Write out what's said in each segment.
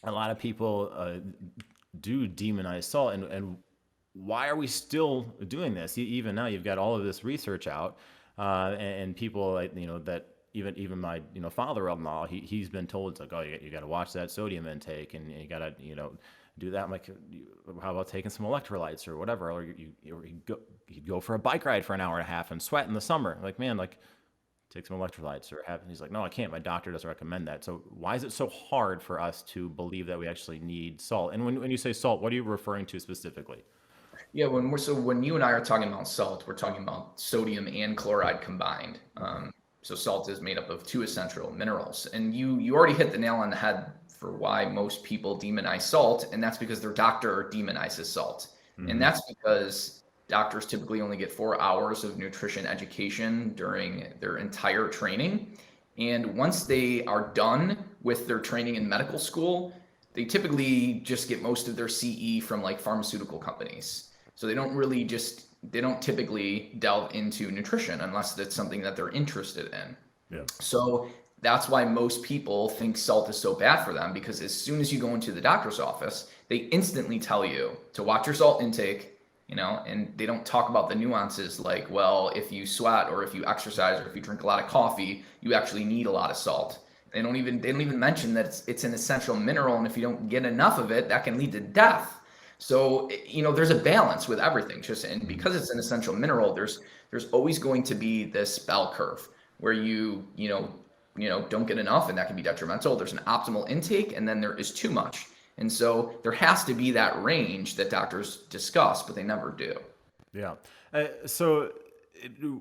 a lot of people do demonize salt, and why are we still doing this? Even now, you've got all of this research out, and people like that. Even my father-in-law, he's been told, it's like, oh, you got to watch that sodium intake, and you got to do that. I'm like, how about taking some electrolytes or whatever? Or you go for a bike ride for an hour and a half and sweat in the summer. Like, man, like, take some electrolytes or have. And he's like, no, I can't. My doctor doesn't recommend that. So why is it so hard for us to believe that we actually need salt? And when you say salt, what are you referring to specifically? Yeah, when you and I are talking about salt, we're talking about sodium and chloride combined. So salt is made up of two essential minerals, and you already hit the nail on the head for why most people demonize salt, and that's because their doctor demonizes salt, and Mm-hmm. that's because doctors typically only get 4 hours of nutrition education during their entire training, and once they are done with their training in medical school, they typically just get most of their CE from like pharmaceutical companies. So they don't typically delve into nutrition unless that's something that they're interested in. Yeah. So that's why most people think salt is so bad for them, because as soon as you go into the doctor's office, they instantly tell you to watch your salt intake, and they don't talk about the nuances like, well, if you sweat or if you exercise or if you drink a lot of coffee, you actually need a lot of salt. They don't even mention that it's an essential mineral, and if you don't get enough of it, that can lead to death. So, there's a balance with everything. And Mm-hmm. because it's an essential mineral, there's always going to be this bell curve where you don't get enough, and that can be detrimental. There's an optimal intake, and then there is too much. And so there has to be that range that doctors discuss, but they never do. Yeah. So,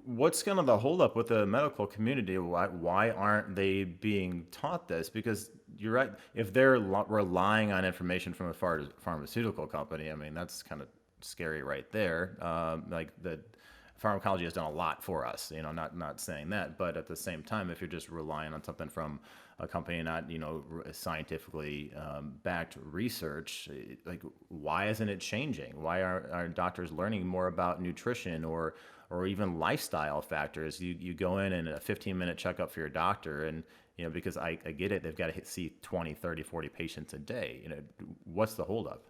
what's kind of the holdup with the medical community? Why aren't they being taught this? Because you're right. If they're relying on information from a pharmaceutical company, I mean, that's kind of scary right there. Like the pharmacology has done a lot for us. Not saying that, but at the same time, if you're just relying on something from a company, not scientifically backed research, like why isn't it changing? Why are doctors learning more about nutrition or even lifestyle factors? You go in and a 15-minute checkup for your doctor, and because I get it, they've got to see 20, 30, 40 patients a day. What's the holdup?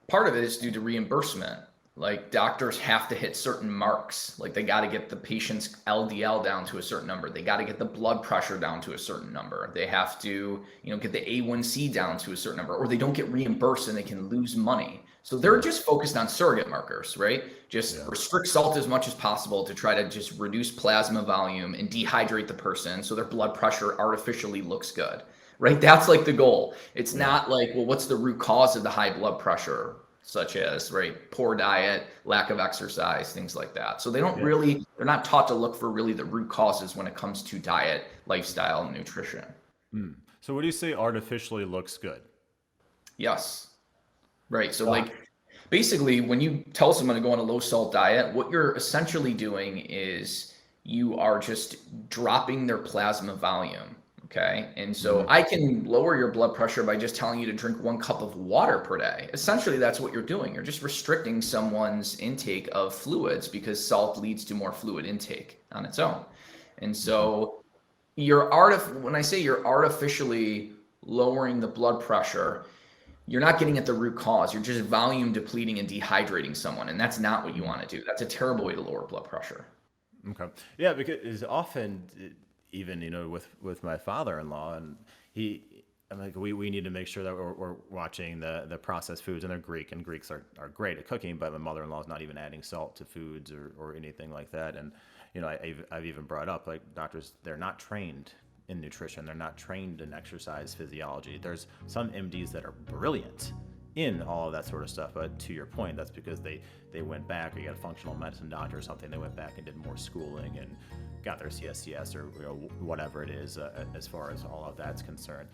Part of it is due to reimbursement. Like doctors have to hit certain marks. Like they got to get the patient's LDL down to a certain number. They got to get the blood pressure down to a certain number. They have to, get the A1C down to a certain number, or they don't get reimbursed and they can lose money. So they're Mm. just focused on surrogate markers, right? Just Yeah. restrict salt as much as possible to try to just reduce plasma volume and dehydrate the person so their blood pressure artificially looks good, right? That's like the goal. It's Yeah. not like, well, what's the root cause of the high blood pressure? Such as, right, poor diet, lack of exercise, things like that. So Yeah. they're not taught to look for really the root causes when it comes to diet, lifestyle, and nutrition. Mm. So what do you say artificially looks good? Yes. Right. So So, like basically when you tell someone to go on a low salt diet, what you're essentially doing is you are just dropping their plasma volume. Okay. And so mhm. I can lower your blood pressure by just telling you to drink 1 cup of water per day. Essentially, that's what you're doing. You're just restricting someone's intake of fluids because salt leads to more fluid intake on its own. And Okay. so when I say you're artificially lowering the blood pressure, you're not getting at the root cause. You're just volume depleting and dehydrating someone. And that's not what you want to do. That's a terrible way to lower blood pressure. Okay. Yeah, because often, even with my father-in-law, and I'm like, we need to make sure that we're watching the processed foods, and they're Greek, and Greeks are great at cooking, but my mother-in-law is not even adding salt to foods or anything like that. And I've even brought up, like, doctors, they're not trained in nutrition, they're not trained in exercise physiology. There's some MDs that are brilliant in all of that sort of stuff, but to your point, that's because they went back, or you got a functional medicine doctor or something, they went back and did more schooling and got their CSCS or whatever it is, as far as all of that's concerned.